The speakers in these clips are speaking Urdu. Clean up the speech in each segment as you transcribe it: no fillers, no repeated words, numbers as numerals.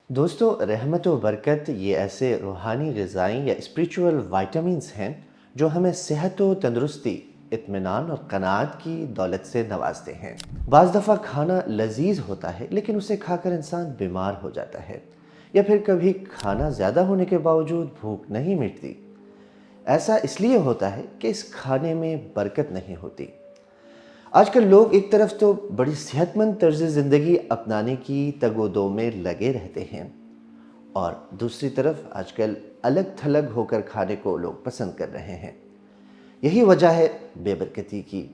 دوستو، رحمت و برکت یہ ایسے روحانی غذائیں یا اسپریچول وائٹامنس ہیں جو ہمیں صحت و تندرستی، اطمینان اور قناعت کی دولت سے نوازتے ہیں۔ بعض دفعہ کھانا لذیذ ہوتا ہے لیکن اسے کھا کر انسان بیمار ہو جاتا ہے، یا پھر کبھی کھانا زیادہ ہونے کے باوجود بھوک نہیں مٹتی۔ ایسا اس لیے ہوتا ہے کہ اس کھانے میں برکت نہیں ہوتی۔ آج کل لوگ ایک طرف تو بڑی صحت مند طرز زندگی اپنانے کی تگ و دو میں لگے رہتے ہیں، اور دوسری طرف آج کل الگ تھلگ ہو کر کھانے کو لوگ پسند کر رہے ہیں۔ یہی وجہ ہے بے برکتی کی،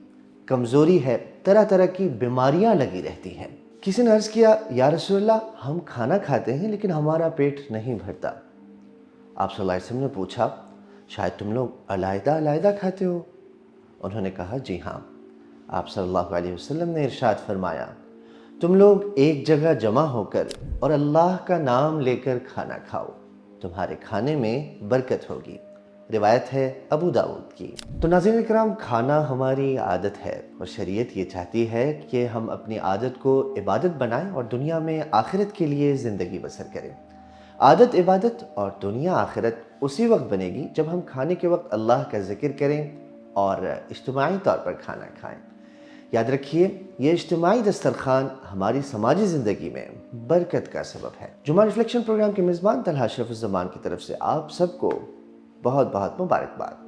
کمزوری ہے، طرح طرح کی بیماریاں لگی رہتی ہیں۔ کسی نے عرض کیا، یا رسول اللہ، ہم کھانا کھاتے ہیں لیکن ہمارا پیٹ نہیں بھرتا۔ آپ صلی اللہ علیہ وسلم نے پوچھا، شاید تم لوگ علیحدہ علیحدہ کھاتے ہو؟ انہوں نے کہا، جی ہاں۔ آپ صلی اللہ علیہ وسلم نے ارشاد فرمایا، تم لوگ ایک جگہ جمع ہو کر اور اللہ کا نام لے کر کھانا کھاؤ، تمہارے کھانے میں برکت ہوگی۔ روایت ہے ابو داؤد کی۔ تو ناظرین کرام، کھانا ہماری عادت ہے اور شریعت یہ چاہتی ہے کہ ہم اپنی عادت کو عبادت بنائیں اور دنیا میں آخرت کے لیے زندگی بسر کریں۔ عادت عبادت اور دنیا آخرت اسی وقت بنے گی جب ہم کھانے کے وقت اللہ کا ذکر کریں اور اجتماعی طور پر کھانا کھائیں۔ یاد رکھیے، یہ اجتماعی دسترخوان ہماری سماجی زندگی میں برکت کا سبب ہے۔ جمعہ ریفلیکشن پروگرام کے میزبان طلحہ اشرف الزمان کی طرف سے آپ سب کو بہت بہت مبارکباد۔